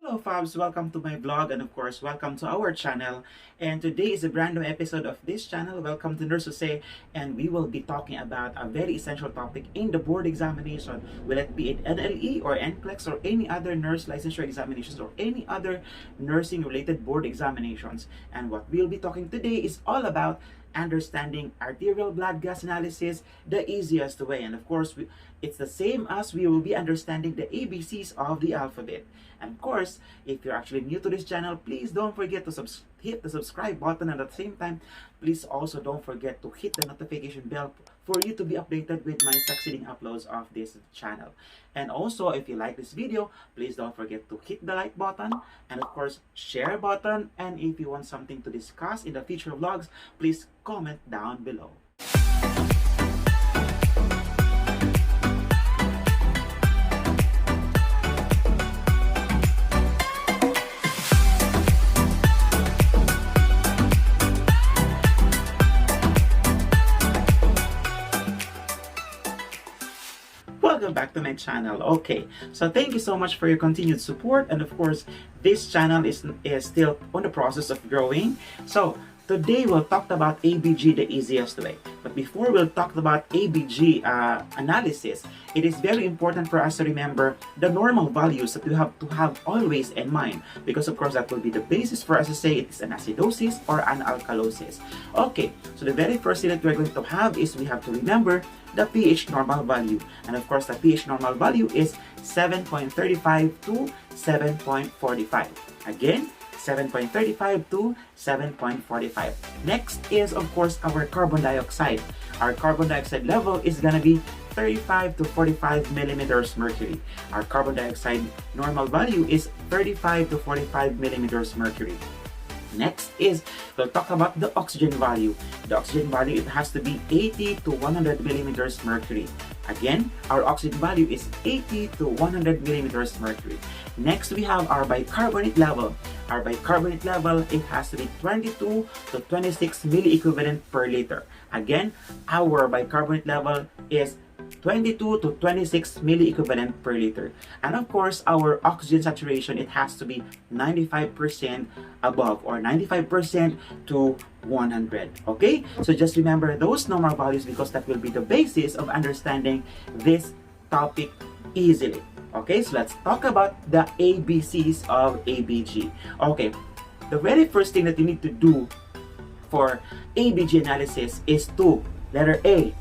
Hello Fabs, welcome to my vlog and of course welcome to our channel. And today is a brand new episode of this channel. Welcome to Nurse Jose, and we will be talking about a very essential topic in the board examination. Will it be an NLE or NCLEX or any other nurse licensure examinations or any other nursing related board examinations. And what we'll be talking today is all about understanding arterial blood gas analysis the easiest way. And of course it's the same as we will be understanding the ABCs of the alphabet. And of course, if you're actually new to this channel, please don't forget to hit the subscribe button, and at the same time, please also don't forget to hit the notification bell for you to be updated with my succeeding uploads of this channel. And also, if you like this video, please don't forget to hit the like button and of course share button. And if you want something to discuss in the future vlogs, please comment down below. Welcome back to my channel. Okay, so thank you so much for your continued support, and of course this channel is still on the process of growing. So today we'll talk about ABG the easiest way. But before we'll talk about ABG analysis, it is very important for us to remember the normal values that we have to have always in mind, because of course that will be the basis for us to say it is an acidosis or an alkalosis. Okay, so the very first thing that we're going to have is we have to remember the pH normal value. And of course the pH normal value is 7.35 to 7.45. Again, 7.35 to 7.45. Next is of course our carbon dioxide. Our carbon dioxide level is gonna be 35 to 45 millimeters mercury. Our carbon dioxide normal value is 35 to 45 millimeters mercury. Next is, we'll talk about the oxygen value. The oxygen value, it has to be 80 to 100 millimeters mercury. Again, our oxygen value is 80 to 100 millimeters mercury. Next, we have our bicarbonate level. Our bicarbonate level, it has to be 22 to 26 milliequivalent per liter. Again, our bicarbonate level is 22 to 26 milliequivalent per liter. And of course, our oxygen saturation, it has to be 95% above, or 95% to 100. Okay, so just remember those normal values, because that will be the basis of understanding this topic easily. Okay, so let's talk about the ABCs of ABG. Okay, the very first thing that you need to do for ABG analysis is to, letter A,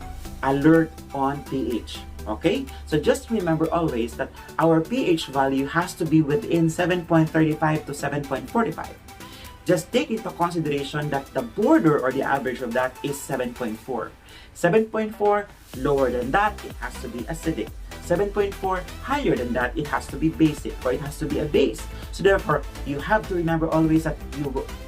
alert on pH. Okay, so just remember always that our pH value has to be within 7.35 to 7.45. Just take into consideration that the border or the average of that is 7.4. 7.4, lower than that, it has to be acidic. 7.4, higher than that, it has to be basic, or it has to be a base. So therefore, you have to remember always that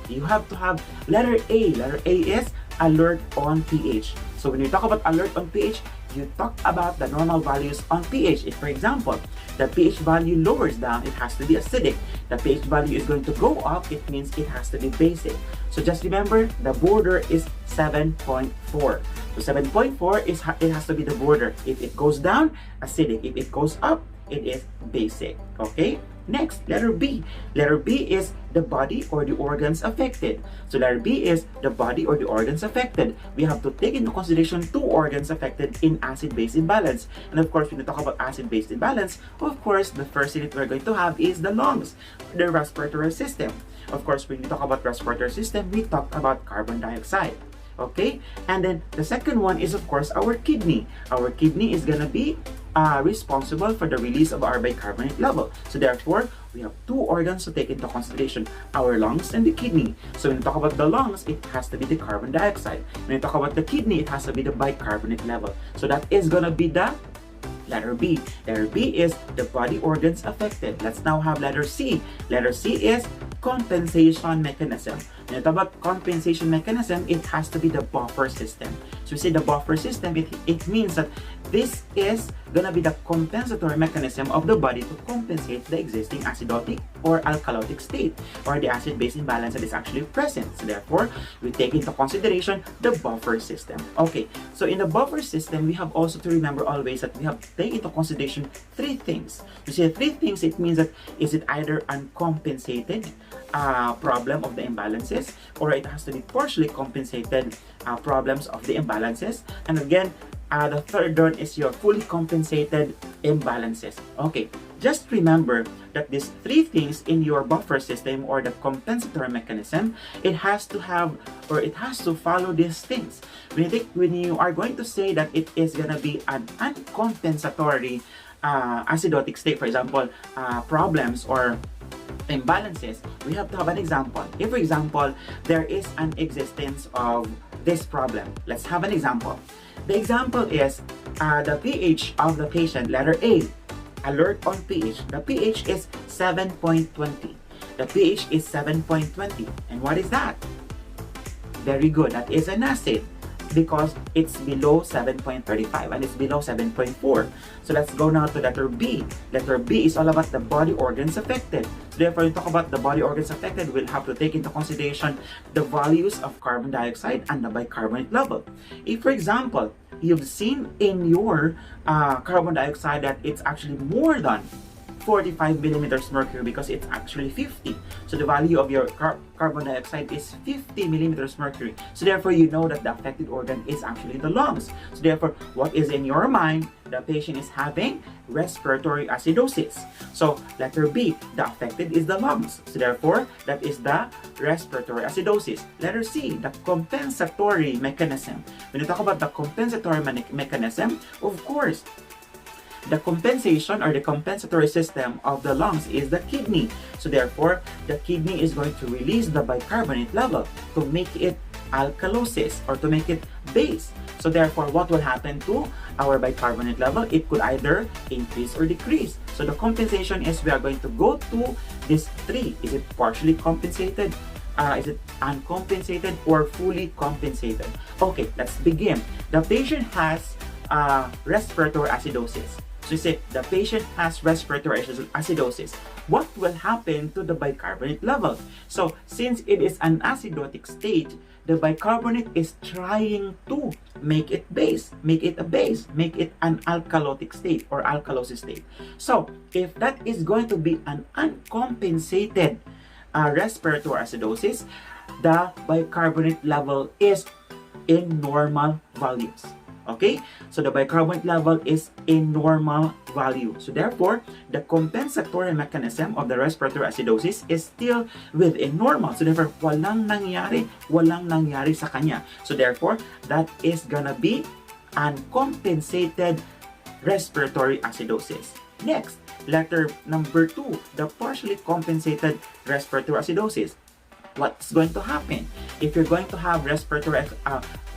you have to have letter A. Letter A is alert on pH. So when you talk about alert on pH, you talk about the normal values on pH. If, for example, the pH value lowers down, it has to be acidic. The pH value is going to go up, it means it has to be basic. So just remember, the border is 7.4. So 7.4 is, it has to be the border. If it goes down, acidic. If it goes up, it is basic. Okay? Next, letter B. Letter B is the body or the organs affected. So letter B is the body or the organs affected. We have to take into consideration two organs affected in acid-base imbalance. And of course, when we talk about acid-base imbalance, of course, the first thing that we're going to have is the lungs, the respiratory system. Of course, when we talk about respiratory system, we talk about carbon dioxide. Okay, and then the second one is of course our kidney. Our kidney is gonna be responsible for the release of our bicarbonate level. So therefore, we have two organs to take into consideration, our lungs and the kidney. So when we talk about the lungs, it has to be the carbon dioxide. When we talk about the kidney, it has to be the bicarbonate level. So that is gonna be the letter B. Letter B is the body organs affected. Let's now have letter C. Letter C is compensation mechanism. When you talk about compensation mechanism, it has to be the buffer system. So we say the buffer system, it means that this is gonna be the compensatory mechanism of the body to compensate the existing acidotic or alkalotic state, or the acid-base imbalance that is actually present. So therefore, we take into consideration the buffer system. Okay, so in the buffer system, we have also to remember always that we have to take into consideration three things. You see, three things, it means that is it either uncompensated problem of the imbalances, or it has to be partially compensated problems of the imbalances, and again, the third one is your fully compensated imbalances. Okay, just remember that these three things in your buffer system or the compensatory mechanism, it has to have, or it has to follow these things. When you are going to say that it is going to be an uncompensatory acidotic state, for example, problems or imbalances, we have to have an example. If, for example, there is an existence of this problem, let's have an example. The example is the pH of the patient, letter A, alert on pH. The pH is 7.20. The pH is 7.20. And what is that? Very good. That is an acid because it's below 7.35 and it's below 7.4. So let's go now to letter B. Letter B is all about the body organs affected. So therefore, when we talk about the body organs affected, we'll have to take into consideration the values of carbon dioxide and the bicarbonate level. If, for example, you've seen in your carbon dioxide that it's actually more than 45 millimeters mercury because it's actually 50. So the value of your carbon dioxide is 50 millimeters mercury. So therefore, you know that the affected organ is actually the lungs. So therefore, what is in your mind? The patient is having respiratory acidosis. So letter B, the affected is the lungs. So therefore, that is the respiratory acidosis. Letter C, the compensatory mechanism. When you talk about the compensatory mechanism, of course, the compensation or the compensatory system of the lungs is the kidney. So therefore, the kidney is going to release the bicarbonate level to make it alkalosis or to make it base. So therefore, what will happen to our bicarbonate level? It could either increase or decrease. So the compensation is we are going to go to these three. Is it partially compensated? Is it uncompensated or fully compensated? Okay, let's begin. The patient has respiratory acidosis. So you say the patient has respiratory acidosis. What will happen to the bicarbonate level? So since it is an acidotic state, the bicarbonate is trying to make it base, make it a base, make it an alkalotic state or alkalosis state. So if that is going to be an uncompensated respiratory acidosis, the bicarbonate level is in normal values. Okay, so the bicarbonate level is in normal value. So therefore, the compensatory mechanism of the respiratory acidosis is still within normal. So therefore, walang nangyari sa kanya. So therefore, that is gonna be uncompensated respiratory acidosis. Next, letter number 2, the partially compensated respiratory acidosis. What's going to happen if you're going to have respiratory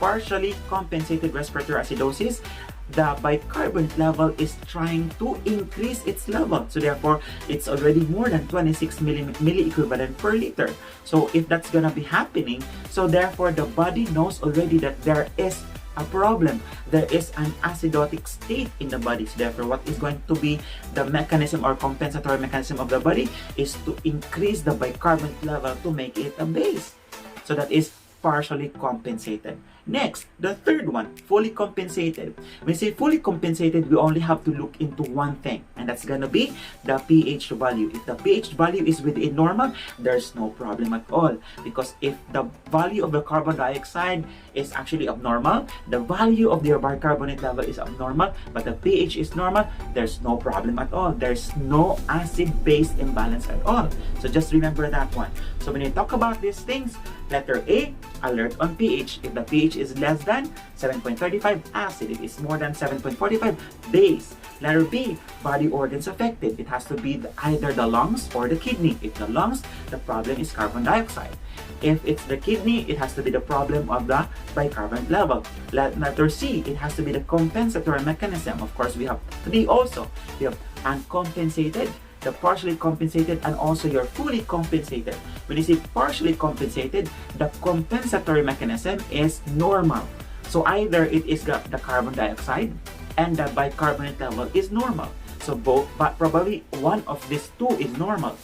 partially compensated respiratory acidosis? The bicarbonate level is trying to increase its level, so therefore it's already more than 26 milliequivalent per liter. So if that's gonna be happening, so therefore the body knows already that there is a problem, there is an acidotic state in the body. So therefore, what is going to be the mechanism or compensatory mechanism of the body is to increase the bicarbonate level to make it a base. So that is partially compensated. Next, the third one, fully compensated. When we say fully compensated, we only have to look into one thing, and that's gonna be the pH value. If the pH value is within normal, there's no problem at all. Because if the value of the carbon dioxide is actually abnormal, the value of your bicarbonate level is abnormal, but the pH is normal, there's no problem at all. There's no acid-base imbalance at all. So just remember that one. So when you talk about these things, letter A, alert on pH. If the pH is less than 7.35, acid. If it's more than 7.45, base. Letter B, body organs affected. It has to be either the lungs or the kidney. If the lungs, the problem is carbon dioxide. If it's the kidney, it has to be the problem of the bicarbonate level. Letter C, it has to be the compensatory mechanism. Of course, we have 3 also. We have uncompensated, the partially compensated, and also your fully compensated. When you say partially compensated, the compensatory mechanism is normal. So either it is the carbon dioxide and the bicarbonate level is normal. So both, but probably one of these two is normal.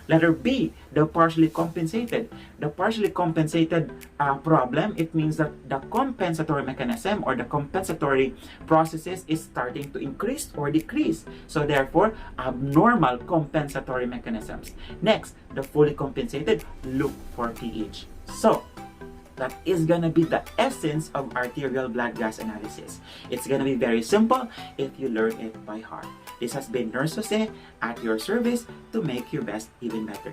Letter B, the partially compensated. The partially compensated problem, it means that the compensatory mechanism or the compensatory processes is starting to increase or decrease. So therefore, abnormal compensatory mechanisms. Next, the fully compensated, look for TH. So, that is gonna be the essence of arterial blood gas analysis. It's gonna be very simple if you learn it by heart. This has been Nurse Jose at your service to make your best even better.